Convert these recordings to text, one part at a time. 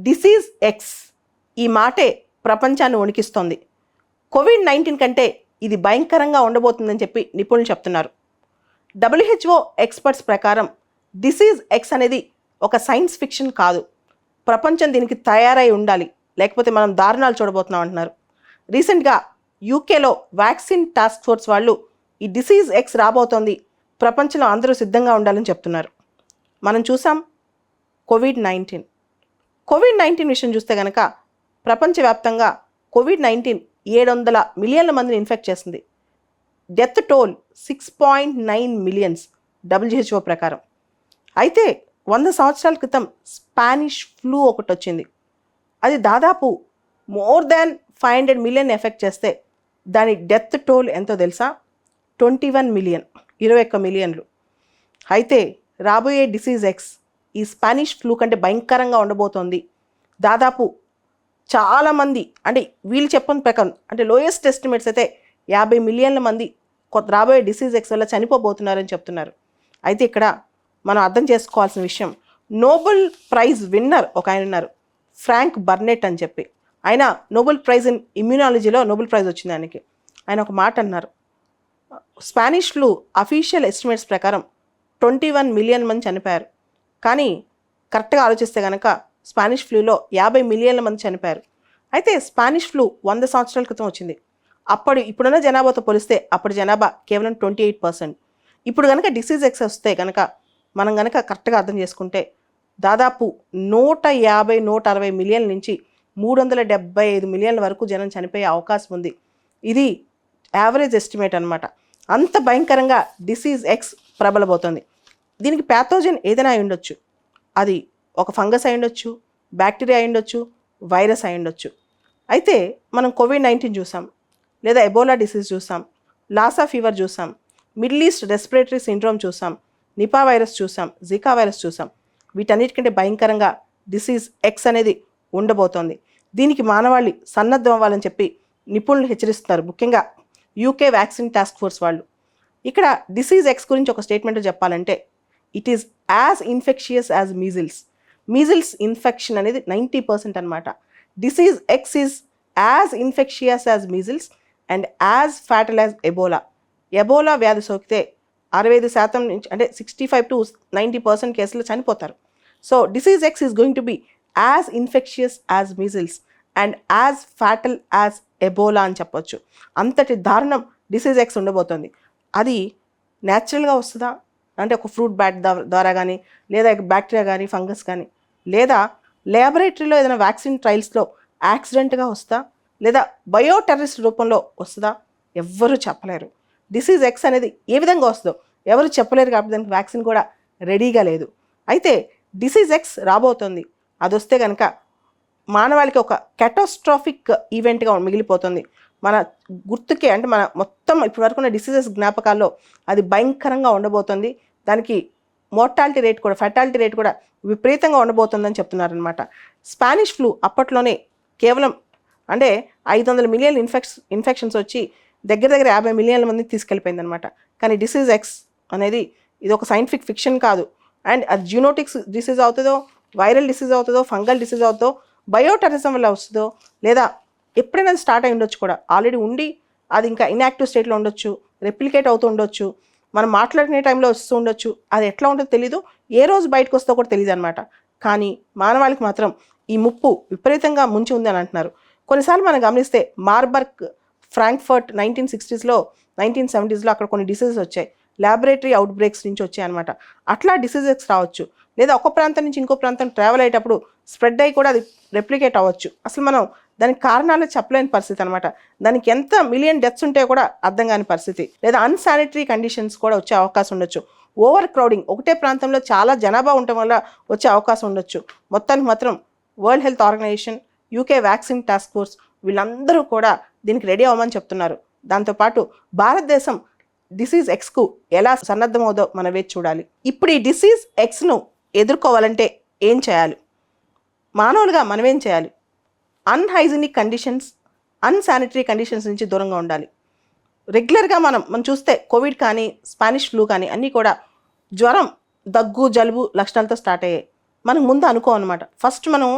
Disease X ఈ మాటే ప్రపంచాన్ని వణికిస్తోంది. కోవిడ్-19 కంటే ఇది భయంకరంగా ఉండబోతుందని చెప్పి నిపుణులు చెప్తున్నారు. WHO ఎక్స్పర్ట్స్ ప్రకారం డిసీజ్ ఎక్స్ అనేది ఒక సైన్స్ ఫిక్షన్ కాదు. ప్రపంచం దీనికి తయారై ఉండాలి, లేకపోతే మనం దారుణాలు చూడబోతున్నాం అంటున్నారు. రీసెంట్గా యూకేలో వ్యాక్సిన్ టాస్క్ ఫోర్స్ వాళ్ళు ఈ డిసీజ్ ఎక్స్ రాబోతోంది, ప్రపంచంలో అందరూ సిద్ధంగా ఉండాలని చెప్తున్నారు. మనం చూసాం కోవిడ్-19 విషయం చూస్తే కనుక ప్రపంచవ్యాప్తంగా కోవిడ్-19 700 మిలియన్ల మందిని ఇన్ఫెక్ట్ చేసింది. డెత్ టోల్ 6.9 మిలియన్స్ WHO ప్రకారం. అయితే 100 సంవత్సరాల క్రితం స్పానిష్ ఫ్లూ ఒకటి వచ్చింది. అది దాదాపు మోర్ దాన్ 500 మిలియన్ ఎఫెక్ట్ చేస్తే దాని డెత్ టోల్ ఎంతో తెలుసా? 21 మిలియన్, 21 మిలియన్లు. అయితే రాబోయే డిసీజ్ ఎక్స్ ఈ స్పానిష్ ఫ్లూ కంటే భయంకరంగా ఉండబోతోంది. దాదాపు చాలామంది, అంటే వీళ్ళు చెప్పిన ప్రకారం, అంటే లోయెస్ట్ ఎస్టిమేట్స్ అయితే 50 మిలియన్ల మంది రాబోయే డిసీజ్ ఎక్స్ వల్ల చనిపోబోతున్నారని చెప్తున్నారు. అయితే ఇక్కడ మనం అర్థం చేసుకోవాల్సిన విషయం, నోబెల్ ప్రైజ్ విన్నర్ ఒక ఆయన ఉన్నారు, ఫ్రాంక్ బర్నెట్ అని చెప్పి. ఆయన నోబెల్ ప్రైజ్ ఇన్ ఇమ్యూనాలజీలో నోబెల్ ప్రైజ్ వచ్చింది ఆయనకి. ఆయన ఒక మాట అన్నారు, స్పానిష్ ఫ్లూ అఫీషియల్ ఎస్టిమేట్స్ ప్రకారం 21 మిలియన్ మంది చనిపోయారు. కానీ కరెక్ట్గా ఆలోచిస్తే కనుక స్పానిష్ ఫ్లూలో 50 మిలియన్ల మంది చనిపోయారు. అయితే స్పానిష్ ఫ్లూ 100 సంవత్సరాల క్రితం వచ్చింది. ఇప్పుడున్న జనాభాతో పోలిస్తే అప్పటి జనాభా కేవలం 28%. ఇప్పుడు కనుక డిసీజ్ ఎక్స్ వస్తే కనుక మనం కనుక కరెక్ట్గా అర్థం చేసుకుంటే దాదాపు 150-160 మిలియన్ల నుంచి 375 మిలియన్ల వరకు జనం చనిపోయే అవకాశం ఉంది. ఇది యావరేజ్ ఎస్టిమేట్ అనమాట. అంత భయంకరంగా డిసీజ్ ఎక్స్ ప్రబలబోతోంది. దీనికి ప్యాథోజన్ ఏదైనా అయి ఉండొచ్చు. అది ఒక ఫంగస్ అయి ఉండొచ్చు, బ్యాక్టీరియా అయి ఉండొచ్చు, వైరస్ అయి ఉండొచ్చు. అయితే మనం కోవిడ్-19 చూసాం, లేదా ఎబోలా డిసీజ్ చూసాం, లాసా ఫీవర్ చూసాం, మిడిల్ ఈస్ట్ రెస్పిరేటరీ సిండ్రోమ్ చూసాం, నిపా వైరస్ చూసాం, జికా వైరస్ చూసాం. వీటన్నిటికంటే భయంకరంగా డిసీజ్ ఎక్స్ అనేది ఉండబోతోంది. దీనికి మానవాళి సన్నద్ధం అవ్వాలని చెప్పి నిపుణులు హెచ్చరిస్తున్నారు, ముఖ్యంగా యూకే వ్యాక్సిన్ టాస్క్ ఫోర్స్ వాళ్ళు. ఇక్కడ డిసీజ్ ఎక్స్ గురించి ఒక స్టేట్మెంట్ చెప్పాలంటే, it is as infectious as measles infection అనేది 90% అనమాట. Disease X is as infectious as measles and as fatal as Ebola వ్యాధి సోకితే 65% నుంచి, అంటే 65 to 90% కేసులు చనిపోతారు. So disease X is going to be as infectious as measles and as fatal as Ebola అని చెప్పొచ్చు. అంతటి దారుణం డిసీజ్ ఎక్స్ ఉండబోతోంది. అది న్యాచురల్గా వస్తుందా, అంటే ఒక ఫ్రూట్ బ్యాట్ ద్వారా కానీ, లేదా బ్యాక్టీరియా కానీ, ఫంగస్ కానీ, లేదా ల్యాబొరేటరీలో ఏదైనా వ్యాక్సిన్ ట్రయల్స్లో యాక్సిడెంట్గా వస్తుందా, లేదా బయోటెర్రరిస్ట్ రూపంలో వస్తుందా, ఎవ్వరూ చెప్పలేరు. డిసీజ్ ఎక్స్ అనేది ఏ విధంగా వస్తుందో ఎవరు చెప్పలేరు, కాబట్టి దానికి వ్యాక్సిన్ కూడా రెడీగా లేదు. అయితే డిసీజ్ ఎక్స్ రాబోతోంది. అది వస్తే కనుక మానవాళికి ఒక క్యాటాస్ట్రాఫిక్ ఈవెంట్గా మిగిలిపోతుంది. మన గుర్తుకే, అంటే మన మొత్తం ఇప్పటి వరకు ఉన్న డిసీజెస్ జ్ఞాపకాల్లో అది భయంకరంగా ఉండబోతుంది. దానికి మోర్టాలిటీ రేట్ కూడా, ఫెటాలిటీ రేట్ కూడా విపరీతంగా ఉండబోతుందని చెప్తున్నారనమాట. స్పానిష్ ఫ్లూ అప్పట్లోనే కేవలం అంటే 500 మిలియన్ ఇన్ఫెక్షన్స్ వచ్చి దగ్గర 50 మిలియన్ల మందిని తీసుకెళ్ళిపోయింది అనమాట. కానీ డిసీజ్ ఎక్స్ అనేది ఇది ఒక సైంటిఫిక్ ఫిక్షన్ కాదు. అండ్ అది జ్యూనోటిక్స్ డిసీజ్ అవుతుందో, వైరల్ డిసీజ్ అవుతుందో, ఫంగల్ డిసీజ్ అవుతుందో, బయోటెర్రరిజం వల్ల వస్తుందో, లేదా ఎప్పుడైనా స్టార్ట్ అయి ఉండొచ్చు కూడా, ఆల్రెడీ ఉండి అది ఇంకా ఇన్యాక్టివ్ స్టేట్లో ఉండొచ్చు, రెప్లికేట్ అవుతూ ఉండొచ్చు, మనం మాట్లాడుకునే టైంలో వస్తూ ఉండొచ్చు. అది ఎట్లా ఉంటుందో తెలీదు, ఏ రోజు బయటకు వస్తుందో కూడా తెలియదు అనమాట. కానీ మానవాళికి మాత్రం ఈ ముప్పు విపరీతంగా ముంచి ఉంది అని అంటున్నారు. కొన్నిసార్లు మనం గమనిస్తే మార్బర్గ్, ఫ్రాంక్ఫర్ట్ 1960s, 1970s అక్కడ కొన్ని డిసీజెస్ వచ్చాయి, ల్యాబొరేటరీ అవుట్ బ్రేక్స్ నుంచి వచ్చాయి అనమాట. అట్లా డిసీజెస్ రావచ్చు, లేదా ఒక ప్రాంతం నుంచి ఇంకో ప్రాంతం ట్రావెల్ అయ్యేటప్పుడు స్ప్రెడ్ అయ్యి కూడా అది రెప్లికేట్ అవ్వచ్చు. అసలు మనం దానికి కారణాలు చెప్పలేని పరిస్థితి అనమాట. దానికి ఎంత మిలియన్ డెత్స్ ఉంటే కూడా అర్థం కాని పరిస్థితి, లేదా అన్సానిటరీ కండిషన్స్ కూడా వచ్చే అవకాశం ఉండొచ్చు. ఓవర్ క్రౌడింగ్, ఒకటే ప్రాంతంలో చాలా జనాభా ఉండటం వల్ల వచ్చే అవకాశం ఉండొచ్చు. మొత్తానికి మాత్రం World Health Organization, UK vaccine task force వీళ్ళందరూ కూడా దీనికి రెడీ అవ్వమని చెప్తున్నారు. దాంతోపాటు భారతదేశం డిసీజ్ ఎక్స్కు ఎలా సన్నద్ధమవుదో మనం వేచి చూడాలి. ఇప్పుడు ఈ డిసీజ్ ఎక్స్ను ఎదుర్కోవాలంటే ఏం చేయాలి, మానవులుగా మనం ఏం చేయాలి? అన్హైజీనిక్ కండిషన్స్, అన్సానిటరీ కండిషన్స్ నుంచి దూరంగా ఉండాలి. రెగ్యులర్గా మనం చూస్తే కోవిడ్ కానీ, స్పానిష్ ఫ్లూ కానీ అన్నీ కూడా జ్వరం, దగ్గు, జలుబు లక్షణాలతో స్టార్ట్ అయ్యాయి. మనకు ముందు అనుకోమన్నమాట. ఫస్ట్ మనం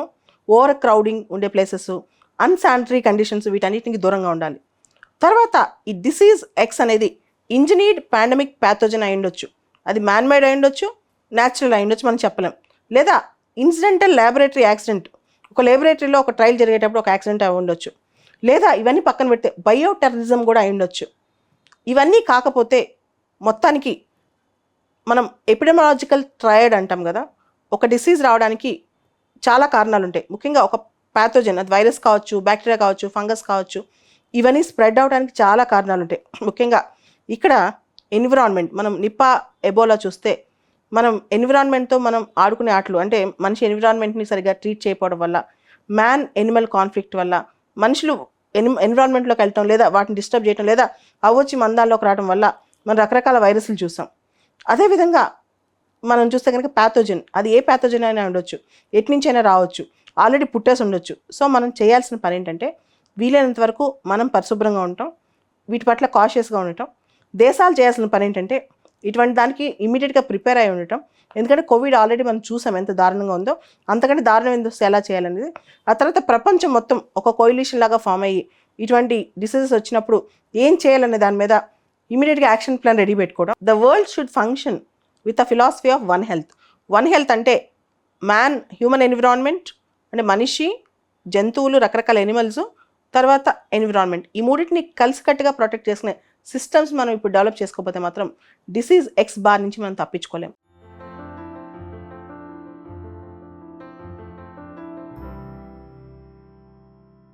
ఓవర్ క్రౌడింగ్ ఉండే ప్లేసెస్, అన్శానిటరీ కండిషన్స్, వీటన్నిటికి దూరంగా ఉండాలి. తర్వాత ఈ డిసీజ్ ఎక్స్ అనేది ఇంజనీర్డ్ పాండమిక్ ప్యాథోజన్ అయి ఉండొచ్చు, అది మ్యాన్మేడ్ అయి ఉండొచ్చు, న్యాచురల్ అయి ఉండొచ్చు, మనం చెప్పలేం. లేదా ఇన్సిడెంటల్ ల్యాబొరేటరీ యాక్సిడెంట్, ఒక ల్యాబొరేటరీలో ఒక ట్రయల్ జరిగేటప్పుడు ఒక యాక్సిడెంట్ అయి ఉండొచ్చు. లేదా ఇవన్నీ పక్కన పెడితే బయోటెర్రరిజం కూడా అయి ఉండొచ్చు. ఇవన్నీ కాకపోతే మొత్తానికి మనం ఎపిడెమియాలజికల్ ట్రయడ్ అంటాం కదా, ఒక డిసీజ్ రావడానికి చాలా కారణాలు ఉంటాయి. ముఖ్యంగా ఒక ప్యాథోజన్, అది వైరస్ కావచ్చు, బ్యాక్టీరియా కావచ్చు, ఫంగస్ కావచ్చు, ఇవన్నీ స్ప్రెడ్ అవడానికి చాలా కారణాలు ఉంటాయి. ముఖ్యంగా ఇక్కడ ఎన్విరాన్మెంట్, మనం నిపా, ఎబోలా చూస్తే మనం ఎన్విరాన్మెంట్తో మనం ఆడుకునే ఆటలు, అంటే మనిషి ఎన్విరాన్మెంట్ని సరిగా ట్రీట్ చేయకపోవడం వల్ల, మ్యాన్ ఎనిమల్ కాన్ఫ్లిక్ట్ వల్ల, మనుషులు ఎన్విరాన్మెంట్లోకి వెళ్ళటం లేదా వాటిని డిస్టర్బ్ చేయడం లేదా అవొచ్చి మందాల్లోకి రావడం వల్ల మనం రకరకాల వైరస్లు చూసాం. అదేవిధంగా మనం చూస్తే కనుక ప్యాథోజన్, అది ఏ ప్యాథోజన్ అయినా ఉండొచ్చు, ఎట్నుంచైనా రావచ్చు, ఆల్రెడీ పుట్టేసి ఉండొచ్చు. సో మనం చేయాల్సిన పని ఏంటంటే వీలైనంత వరకు మనం పరిశుభ్రంగా ఉంటాం, వీటి పట్ల కాషియస్గా ఉండటం. దేశాలు చేయాల్సిన పని ఏంటంటే ఇటువంటి దానికి ఇమీడియట్గా ప్రిపేర్ అయి ఉండటం. ఎందుకంటే కోవిడ్ ఆల్రెడీ మనం చూసాం ఎంత దారుణంగా ఉందో, అంతకంటే దారుణం ఎందుకు ఎలా చేయాలనేది. ఆ తర్వాత ప్రపంచం మొత్తం ఒక కోయిలిషన్ లాగా ఫామ్ అయ్యి ఇటువంటి డిసీజెస్ వచ్చినప్పుడు ఏం చేయాలనే దాని మీద ఇమీడియట్గా యాక్షన్ ప్లాన్ రెడీ పెట్టుకోవడం. The world should function with a philosophy of one health. One health అంటే మ్యాన్, హ్యూమన్ ఎన్విరాన్మెంట్ అంటే మనిషి, జంతువులు, రకరకాల ఎనిమల్స్, తర్వాత ఎన్విరాన్మెంట్, ఈ మూడింటిని కలిసికట్టుగా ప్రొటెక్ట్ చేసుకునే సిస్టమ్స్ మనం ఇప్పుడు డెవలప్ చేసుకోకపోతే మాత్రం డిసీజ్ ఎక్స్ బార్ నుంచి మనం తప్పించుకోలేం.